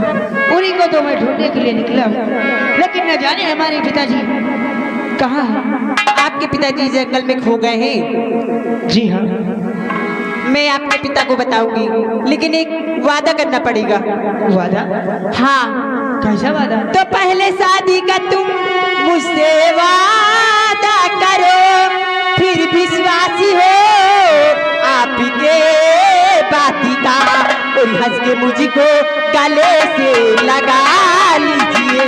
उन्हीं को तो मैं ढूंढने के लिए निकला, लेकिन न जाने हमारे पिताजी कहाँ हैं। आपके पिताजी जंगल में खो गए हैं। जी हाँ। मैं आपके पिता को बताऊंगी, लेकिन एक वादा करना पड़ेगा। वादा? हाँ। कैसा वादा? तो पहले शादी का तुम मुझसे वादा करो, फिर विश्वासी हो आपके बाती का, और हंस के मुझको गले से लगा लीजिए।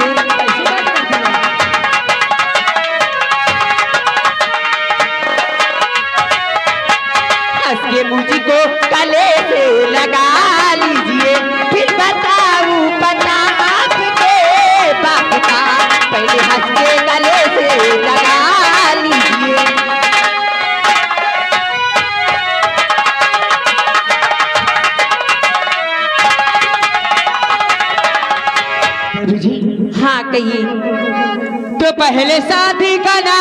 हंस के मुझको गले से लगा लीजिए, फिर बताऊं पता आपके बाप का, पहले हंस के गले से लगा लीजिए। जी हाँ कहिए। तो पहले शादी का ना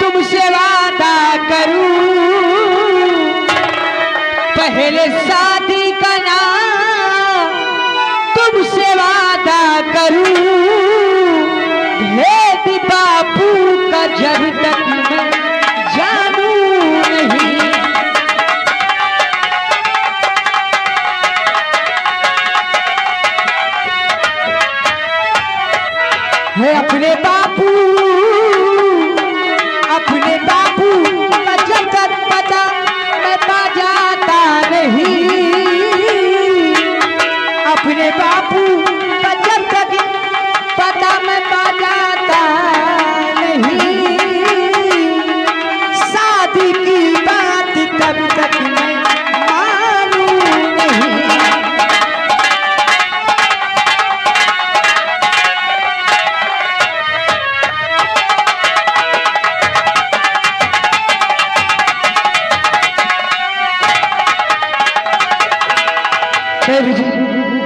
तुमसे वादा करूं, पहले शादी का ना तुमसे वादा करूं, भेद बापू का जब तक मैं जानूं नहीं। है अपने बापू का जब तक पता मैं पा जाता नहीं, अपने बापू का जब तक पता मैं पा जाता नहीं, शादी की बात तब तक मैं मानूं नहीं।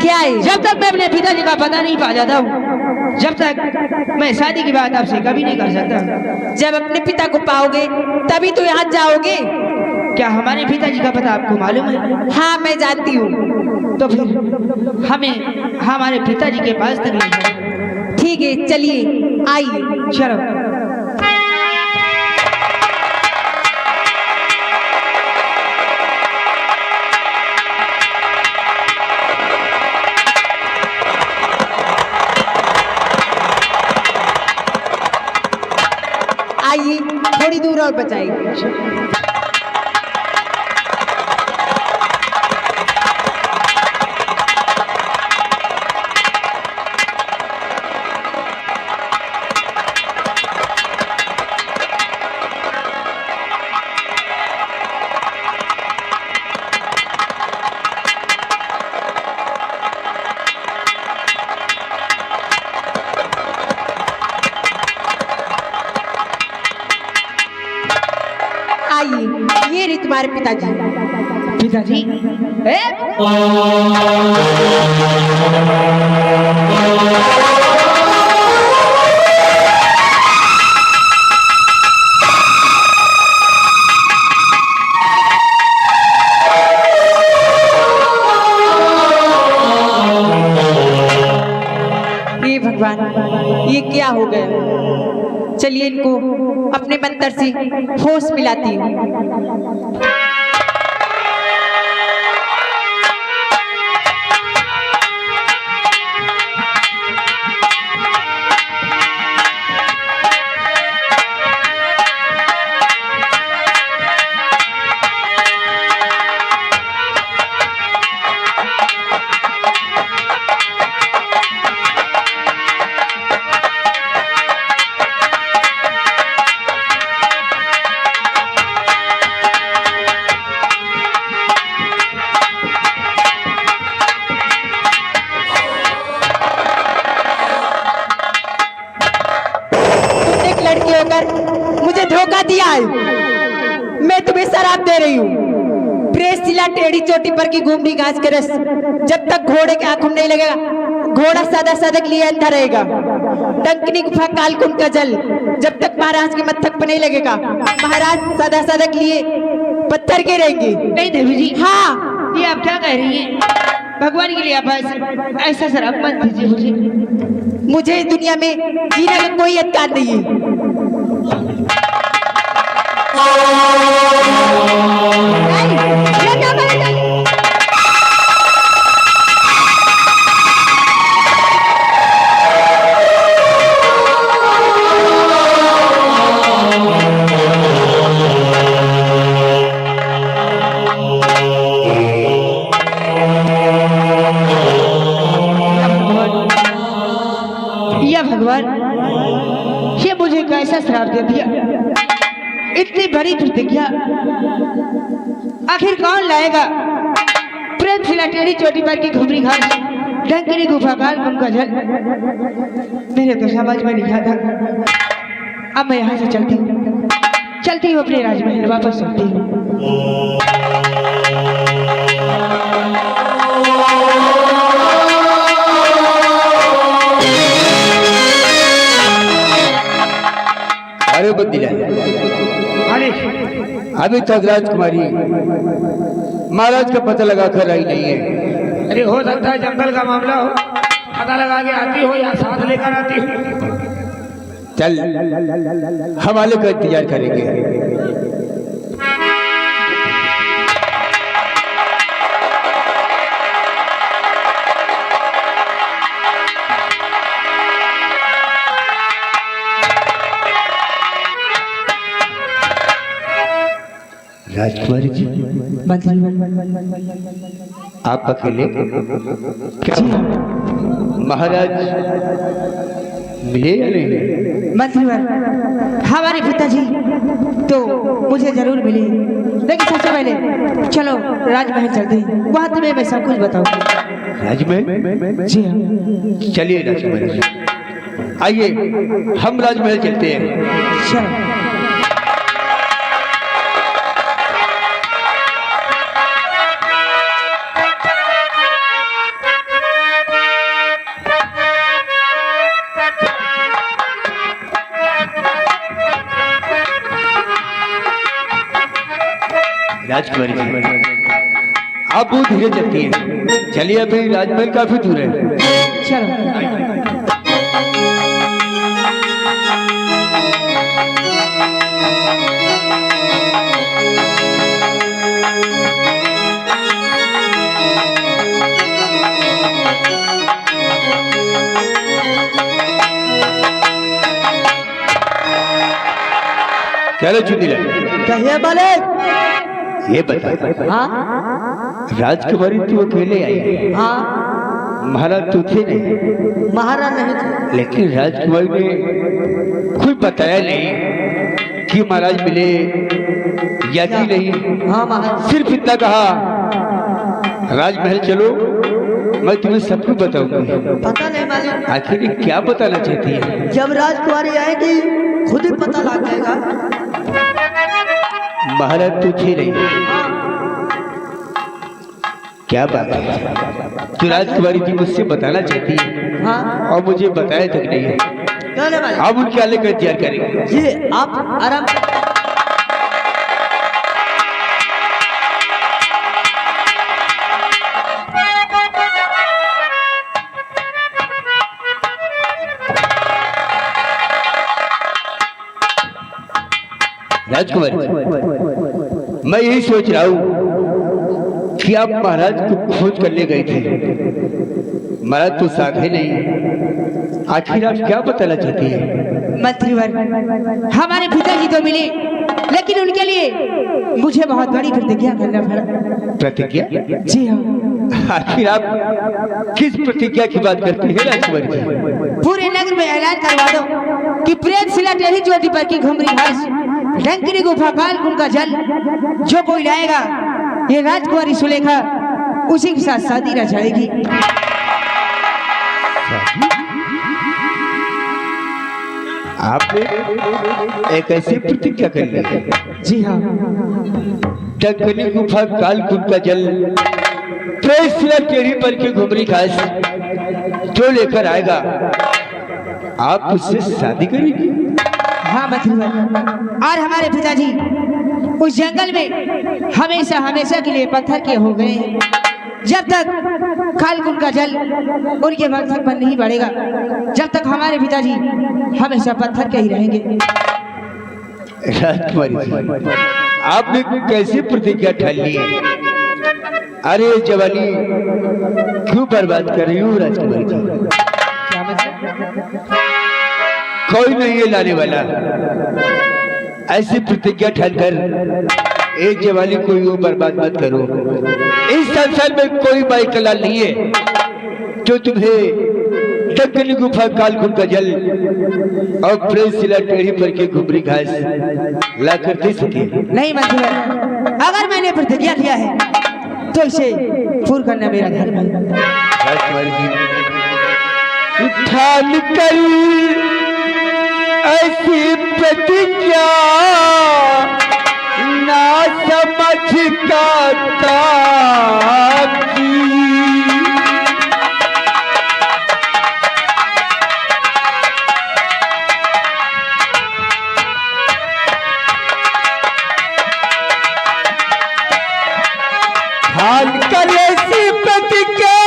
क्या है? जब तक मैं अपने पिताजी का पता नहीं पा जाता हूँ, जब तक मैं शादी की बात आपसे कभी नहीं कर सकता। जब अपने पिता को पाओगे तभी तो यहाँ जाओगे। क्या हमारे पिताजी का पता आपको मालूम है? हाँ मैं जानती हूँ। तो फिर हमें हमारे पिताजी के पास तक ले जाओ। ठीक है चलिए आइए। चलो। आइए थोड़ी दूर और बचाइए। आइए ये रही तुम्हारे पिताजी। पिताजी? हे भगवान ये क्या हो गया। चलिए इनको अपने मंत्र से होश मिलाती हूँ। मुझे धोखा दिया है। मैं तुम्हें शराब दे रही हूँ। प्रेस सिला टेढ़ी चोटी पर की घूमनी घास के रस, जब तक घोड़े के आंखों में नहीं लगेगा घोड़ा सादा सादक लिए अंधा रहेगा। टंकनी गुफा कालकुंड का जल, जब तक महाराज के मस्तक पर नहीं लगेगा महाराज सादा सादक लिए पत्थर के रहेंगे। नहीं देवी जी, हाँ ये आप क्या कह रही हैं? भगवान के लिए आप ऐसा शराब मत दीजिए मुझे इस दुनिया में जीने का कोई अधिकार नहीं है। ये मुझे कैसा श्राप दे दिया। इतनी बड़ी प्रतिज्ञा आखिर कौन लाएगा। प्रेम सिला टेढ़ी चोटी पर की घुमरी घास डंकरी गुफा काल गम का जल मेरे तो समझ में नहीं आता। अब मैं यहाँ से चलती हूँ अपने राजमहल वापस चलती हूँ। अरे बदला अरे अभी तक राजकुमारी महाराज का पता लगा कर आई नहीं है। अरे हो सकता है जंगल का मामला हो, पता लगा के आती हो या साथ लेकर आती हो। चल हवाले का इंतजार करेंगे। राजकुमारी जी आप अकेले क्या महाराज मिले या नहीं? मंत्रीवर हमारे पिताजी तो मुझे जरूर मिले, लेकिन सबसे पहले चलो राजमहल चलते हैं, वहाँ तुम्हें मैं सब कुछ बताऊंगी। राजमहल? जी हाँ। चलिए राजकुमारी जी आइए हम राजमहल चलते हैं। चलो। राजकुमारी जी आप बहुत धीरे चलती हैं। चलिए अभी राजमहल काफी दूर है। चलो। चलो चुनी कहिए मालिक। ये बता हाँ राजकुमारी तू अकेले आई है? हाँ महाराज तू थे नहीं, महाराज नहीं थे। लेकिन राजकुमारी ने कोई बताया नहीं कि महाराज मिले या कि नहीं। हाँ महाराज। सिर्फ इतना कहा राजमहल चलो मैं तुम्हें सब कुछ बताऊंगी। पता नहीं मालिक, आखिर ये क्या बताना चाहती है? जब राजकुमारी आएगी खुद ही पता लग जाएगा। महाराज तू थे नहीं, क्या बात है? तू राजकुमारी जी मुझसे बताना चाहती है हाँ और मुझे बताया तक नहीं है। कहने वाले अब उनके आने का इंतजार करेंगे। जी आप आराम। राजकुमारी मैं यही सोच रहा हूँ कि आप महाराज को खोज करने गए थे, महाराज तो साथ है नहीं। आखिर आप क्या बताना चाहती है? मंत्रीवर हमारे पिताजी तो मिले, लेकिन उनके लिए मुझे बहुत बड़ी प्रतिज्ञा करना पड़ा। प्रतिज्ञा? जी हाँ। आखिर आप किस प्रतिज्ञा की बात करती है राजकुमारी जी? पूरे नगर में ऐलान करवा दो कि प्रेम सिला टेढ़ी चोटी पर की घुमरी घास डंकरी गुफा काल का जल जो कोई लाएगा ये राजकुमारी सुलेखा उसी के साथ शादी रचाएगी। आपने एक ऐसी प्रतिज्ञा कर ली? जी हाँ। डंकरी गुफा काल का जल प्रेम सिला टेढ़ी पर की घुमरी घास जो लेकर आएगा आप उससे शादी करेंगी? हाँ मंत्रीवर, और हमारे पिताजी उस जंगल में हमेशा हमेशा के लिए पत्थर के हो गए। जब तक काल कुल का जल उनके मकसद पर नहीं बढ़ेगा जब तक हमारे पिताजी हमेशा पत्थर के ही रहेंगे। राजकुमारी जी, आपने कैसी प्रतिज्ञा ठान ली है? अरे जवानी क्यों बर्बाद कर रही हूँ राजकुमारी जी? क्या मतलब? कोई नहीं है लाने वाला। ऐसी प्रतिज्ञा ठानकर एक जवानी को यूं बर्बाद मत करो। इस संसार में कोई माई कलाल नहीं है जो तुम्हें डंकनी गुफा कालकुन का जल और प्रेमशिला टेढ़ी पर के घुमरी घास ला कर दे सके। नहीं मंत्री, अगर मैंने प्रतिज्ञा लिया है तो इसे पूर्ण करना मेरा धर्म है। राजकुमारी जी, ठान कर ऐसी प्रतिज्ञा ना समझ का काम की। ठान कर ऐसी प्रतिज्ञा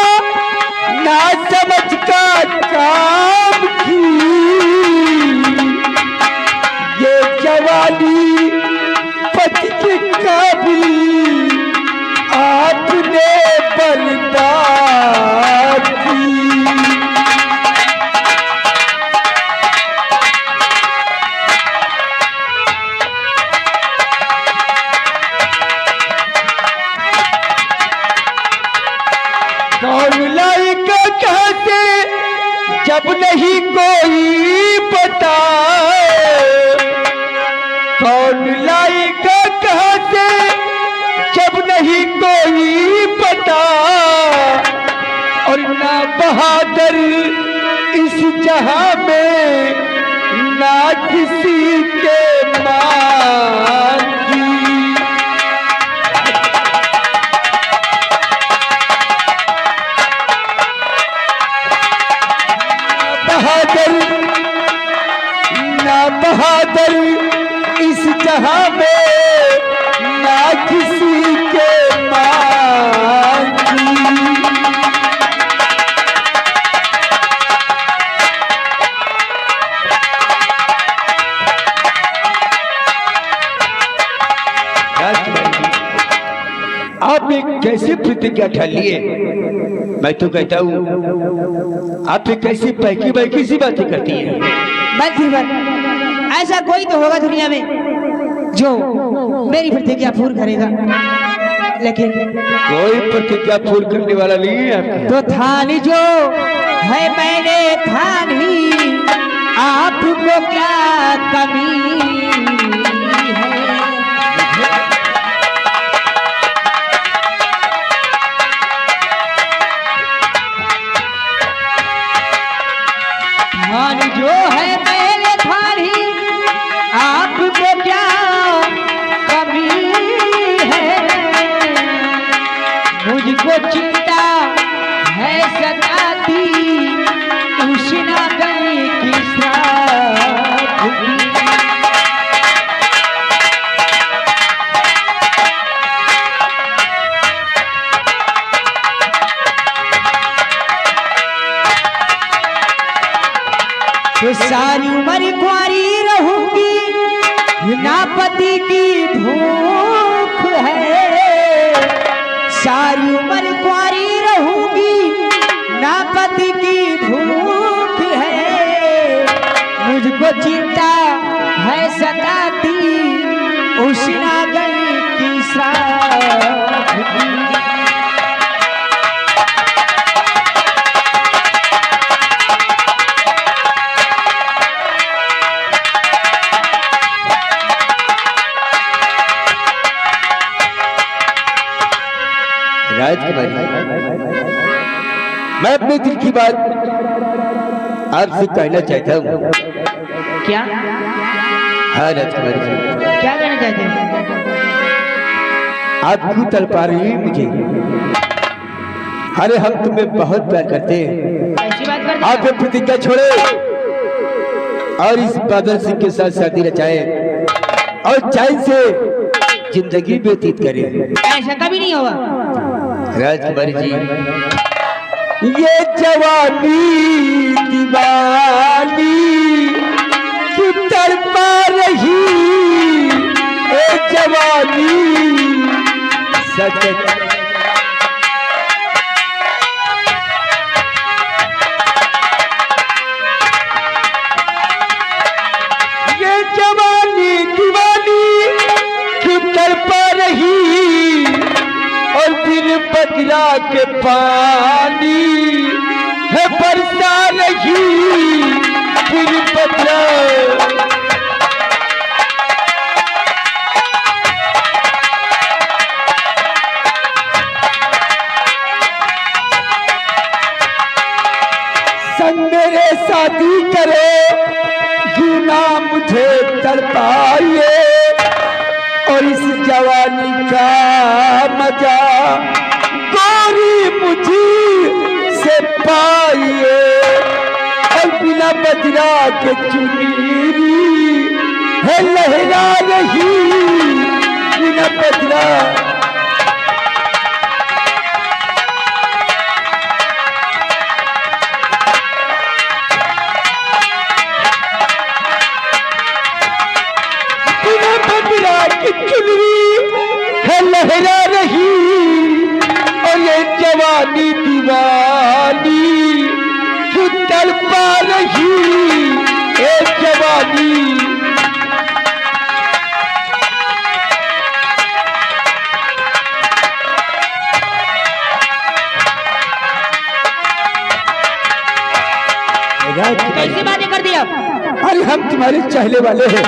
ना समझ का काम की। ये जवानी पति के काबिल आपने बर्बाद की। कौन लाएगा कहाँ से जब नहीं कोई बताए? कौन लाएगा कहाँ से जब नहीं कोई पता? और ना बहादुर इस जहां में ना किसी के मान की। ना बहादुर इस जहां में ना किसी के मान की। आपने कैसे प्रतिज्ञा ठान ली है? मैं तो कहता हूँ आप एक कैसी पैकी बैकी सी बातें करती है। मंत्री, ऐसा कोई तो होगा दुनिया में जो मेरी प्रतिज्ञा पूर्ण करेगा, लेकिन कोई प्रतिज्ञा पूर्ण करने वाला नहीं है आपकी। तो थानी जो है मैंने थानी, आपको क्या कमी है? थानी जो है मैंने थानी, आपको क्या कमी है? मुझको चिंता है सताती उष्णा गई की श्राप की। तो सारी उम्र कुंवारी रहूंगी, ना पति की भूख है। सारी उम्र कुंवारी रहूंगी, ना पति की भूख है। मुझको चिंता है सताती उष्णा गई की श्राप की। राजकुमारी, मैं अपने दिल की बात आपसे कहना चाहता हूँ। क्या हाँ राजकुमारी जी, क्या कहना चाहते हैं? आप क्यों तड़पा रही हैं मुझे? अरे हम तुम्हें बहुत प्यार करते हैं। ऐसी बात करते आप ये प्रतिज्ञा छोड़े और इस बादल सिंह के साथ शादी रचाए और चैन से जिंदगी व्यतीत करें। ऐसा कभी नहीं होगा। राजकुमारी जी, ये जवानी दीवानी क्यों तड़पा रही, ए जवानी सच। ये जवानी दीवानी क्यों तड़पा रही, और बिन बदला के पानी है बरसा रही, बिन बदला। संग मेरे शादी करे, क्यों ना मुझे तड़पाइए, और इस जवानी का मजा गोरी मुझी से पाइए, और बिना बदला के चुनीरी है लहरा रही, बिना बदला। बिना बदला की चुनरी है लहरा रही, और ये जवानी दीवानी क्यों तड़पा रही, ए जवानी। कैसी बातें कर दी आप? अरे हम तुम्हारे चाहने वाले हैं,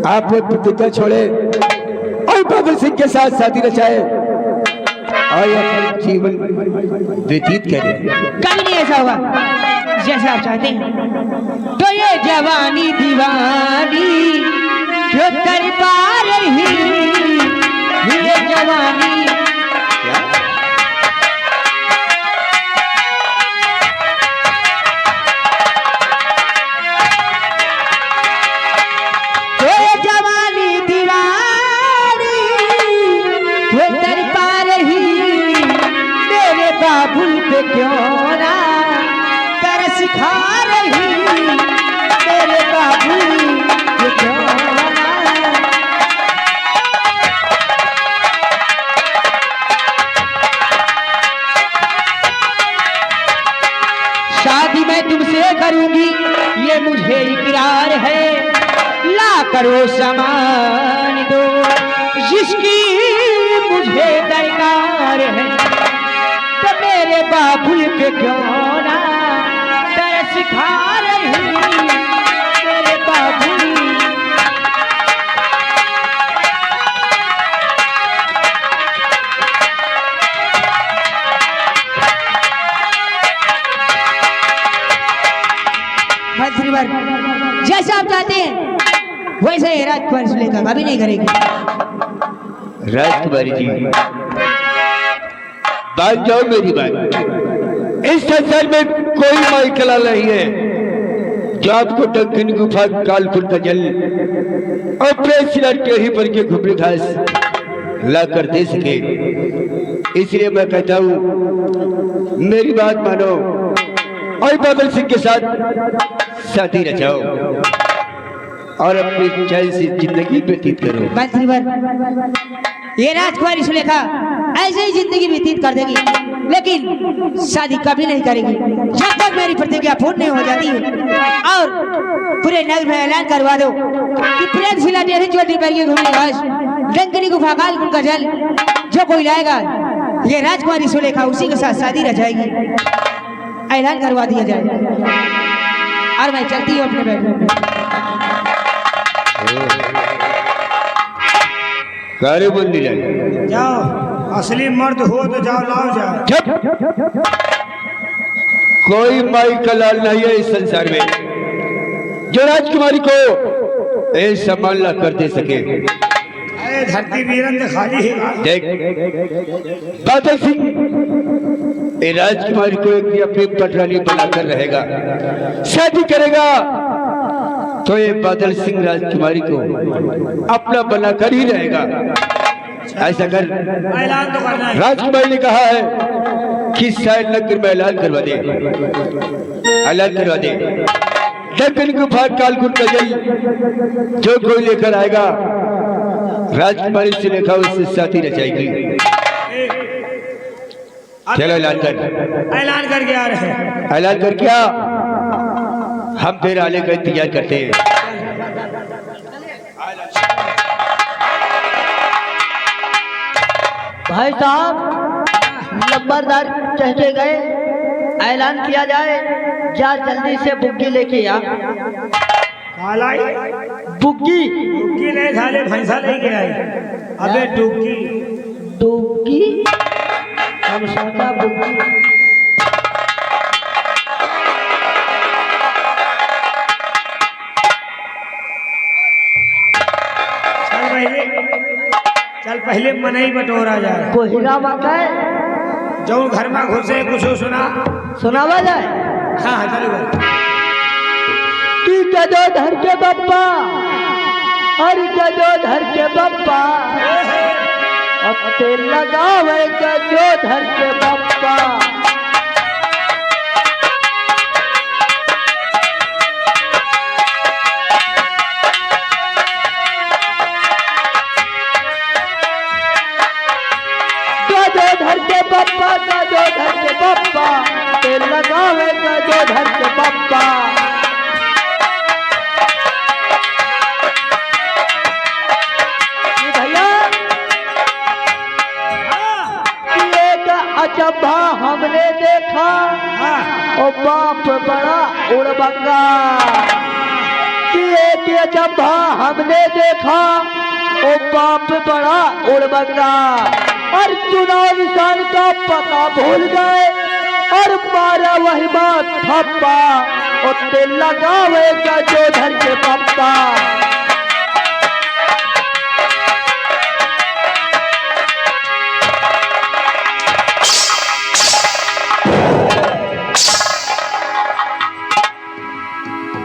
आप वो प्रतिज्ञा छोड़े और बादल सिंह के साथ शादी रचाए और अपना जीवन व्यतीत करें। कभी नहीं ऐसा होगा जैसा आप चाहते हैं। तो ये जवानी दीवानी क्यों तड़पा रही, ये जवानी। तो ये जवानी दीवानी क्यों तड़पा रही, मेरे बाबुल पे क्यों ना तरस खा रही, मेरे बाबुल पे क्यों ना। शादी मैं तुमसे करूंगी ये मुझे इकरार है, ला करो सामान दो जिसकी मुझे दरकार है, तो मेरे बाबुल पे क्यों ना तरस खा रही, मेरे बाबुल। श्रीवर जैसा आप चाहते हैं वैसे ही राजकुमार सुलेखा कभी नहीं करेगी। राजकुमारी जी बात जाओ मेरी बात। इस संसार में कोई माई कला नहीं है जो आपको डंकिन गुफा कालपुर का जल और प्रेसिला टेढ़ी पर के घुपड़ी घास ला कर दे सके। इसलिए मैं कहता हूँ मेरी बात मानो और बादल सिंह के साथ शादी रचाओ और अपनी चैन से जिंदगी व्यतीत करो। ये राजकुमारी सुलेखा ऐसे ही जिंदगी व्यतीत कर देगी, लेकिन शादी कभी नहीं करेगी जब तक मेरी प्रतिज्ञा पूर्ण नहीं हो जाती है। और पूरे नगर में ऐलान करवा दो कि प्रेमशिला टेढ़ी चोटी पर ये घूमने घास डंकिनी गुफा कालकुल का जल जो कोई लाएगा ये राजकुमारी सुलेखा उसी के साथ शादी रचाएगी। ऐलान करवा दिया जाए और मैं चलती हूँ अपने बेडरूम में। कारे बंदी जाए जाओ, असली मर्द हो तो जाओ, लाओ जाओ। जब कोई माई का लाल नहीं है इस संसार में जो राजकुमारी को ऐसा सम्मान ला कर दे सके। अरे धरती वीरन तो खाली है। देख बादल सिंह ये राजकुमारी को एक अपनी पटरानी बनाकर रहेगा, शादी करेगा तो ये बादल सिंह राजकुमारी को अपना बनाकर ही रहेगा। ऐसा कर ऐलान तो करना है। राजकुमारी ने कहा है कि शायद नगर में ऐलान करवा दे, ऐलान करवा दे। दक्कन गुफा कालकुट का जल जो कोई लेकर आएगा राजकुमारी से लेखा उससे शादी रचाएगी। चलो ऐलान कर, ऐलान करके आ रहे हैं। ऐलान कर क्या, हम फिर आने का इंतजार करते हैं। भाई साहब नंबरदार कह के गए ऐलान किया जाए, जा जल्दी से बुग्गी लेके आ। कालाई बुग्गी डुबकी नहीं खाले भैंसा लेके आई। अबे डुबकी डुग्गी, हम सोचा बुग्गी। चल पहले मनई बटोरा जाए। कोहिरा मकाए जो घर में घुसे कुछ सुना सुनावा जाए। हाँ हाँ चलो भाई। कि गजो धर के बप्पा, अरे गजो धर के बप्पा, अब तेल लगावे गजो धर के बप्पा। गजो धर के बप्पा, गजो धर के बप्पा, तेल लगावे गजो धर के बप्पा। अचंभा हमने देखा, ओ बाप बड़ा उड़बंगा। कि एक अचंभा हमने देखा, ओ बाप बड़ा उड़बंगा। और चुनाव निशान का पता भूल गए और मारा वही बात थप्पा। और तेल लगावेगा जो धर के पप्पा।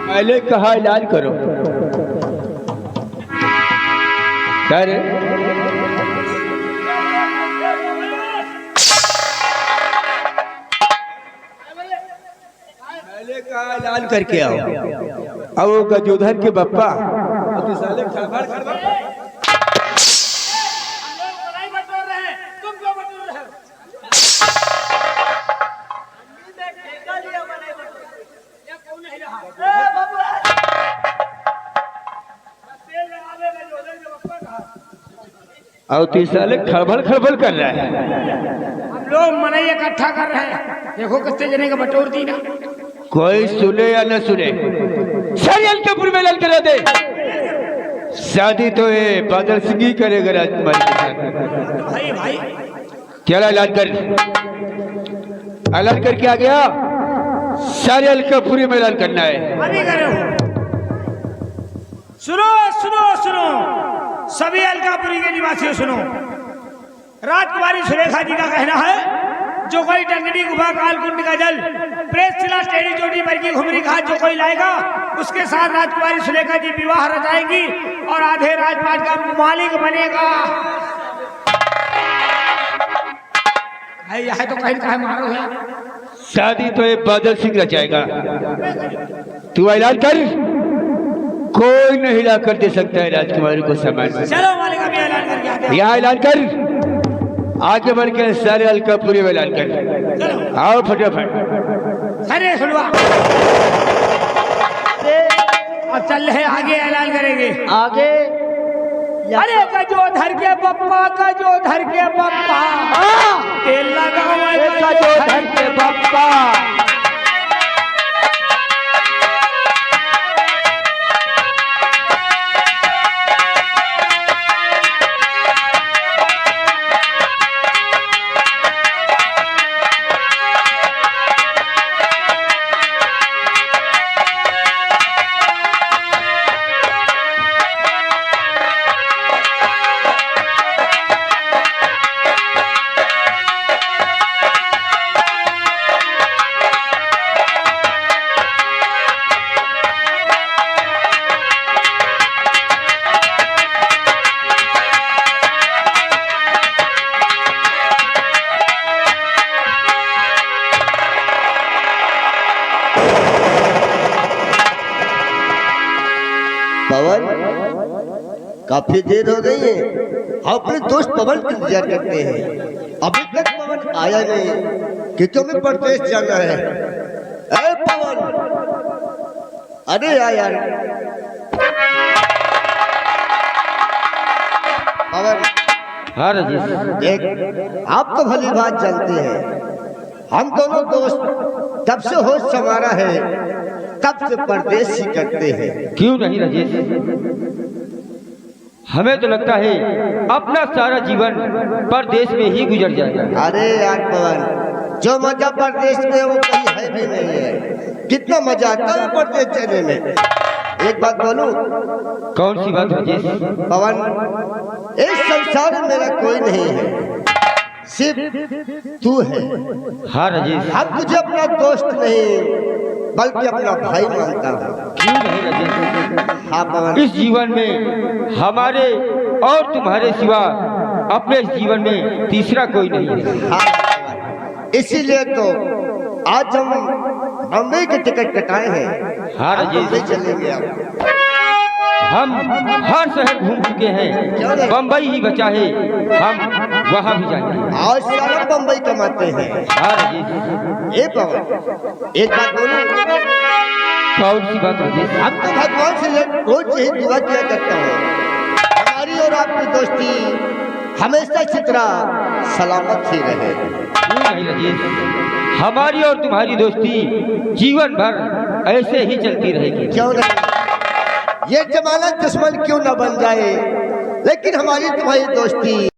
पहले कहा ऐलान करो, क्या रे? पहले कहा ऐलान करके आओ। अब वो गजोधर के बप्पा और तीसरे खड़बड़ खड़बड़ कर रहा है। हम लोग मनई इकट्ठा कर रहे हैं। देखो कितने जने का बटोर दी ना। कोई सुने या न सुने, सारे कपूर में ऐलान करा दे। शादी तो ये बादल सिंह ही करेगा राजकुमारी के साथ। भाई भाई क्या ऐलान कर, ऐलान करके आ गया। सारे अलकापुरी में ऐलान करना है। अभी करो। सुनो सुनो सुनो सभी अलकापुरी के निवासियों सुनो। राजकुमारी सुलेखा जी का कहना है जो कोई डंगनी गुफा कालकुंड का जल प्रेसशिला टेढ़ी चोटी पर की घुमरी घाट जो कोई लाएगा उसके साथ राजकुमारी सुलेखा जी विवाह रचाएंगी और आधे राजपाट का मालिक बनेगा। है तो कहीं कहीं मारो है। शादी तो ये बादल सिंह रचाएगा। तू ऐलान कर, कोई नहीं ला कर दे सकता है राजकुमारी को सम्मान। चलो मालिक अभी ऐलान करके आते हैं। यहाँ ऐलान कर, आगे बढ़ के सारे अलकापुरी में ऐलान कर। आओ फटाफट। अरे सुनवा अब चल रहे आगे ऐलान करेंगे। आगे अरे गजोधर के पप्पा, गजोधर के पप्पा, तेल लगाओ गजोधर के पप्पा। काफी देर हो गई है, हम अपने दोस्त पवन का इंतजार करते हैं। अभी तक पवन आया नहीं कि तुम्हें परदेश जाना है। ए पवन, अरे यार पवन, हाँ राजेश। देख, आप तो भली बात जानते हैं, हम दोनों दोस्त तब से होश संवारा है, तब से परदेश ही करते हैं। क्यों नहीं राजेश, हमें तो लगता है अपना सारा जीवन परदेश में ही गुजर जाएगा। अरे यार पवन, जो मजा परदेश में है वो कहीं है भी नहीं है। कितना मजा आता है परदेश जाने में। एक बात बोलूं कौन सी बात राजेश? पवन, इस संसार में मेरा कोई नहीं है, सिर्फ तू है। हाँ राजेश। हम तुझे अपना दोस्त नहीं बल्कि अपना भाई मानता हूँ। क्यों नहीं राजेश, हाँ पवन, इस जीवन में हमारे और तुम्हारे सिवा अपने इस जीवन में तीसरा कोई नहीं है। हाँ पवन, इसीलिए तो आज हम बम्बई के टिकट कटाए हैं। हाँ राजेश। बम्बई चलेंगे अब। हम हर शहर घूम चुके हैं, बम्बई ही बचा है, हम वहाँ भी जाएंगे। आज सारा बम्बई कमाते हैं। हाँ राजेश। ए पवन, एक बात बोलूं, कौन सी बात राजेश? हम तो भगवान से रोज यही दुआ किया करता हूँ, हमारी और आपकी दोस्ती हमेशा इसी तरह सलामत ही रहे। क्यों नहीं राजेश, हमारी और तुम्हारी दोस्ती जीवन भर ऐसे ही चलती रहेगी। क्यों नहीं, ये जमाना दुश्मन क्यों न बन जाए, लेकिन हमारी तुम्हारी दोस्ती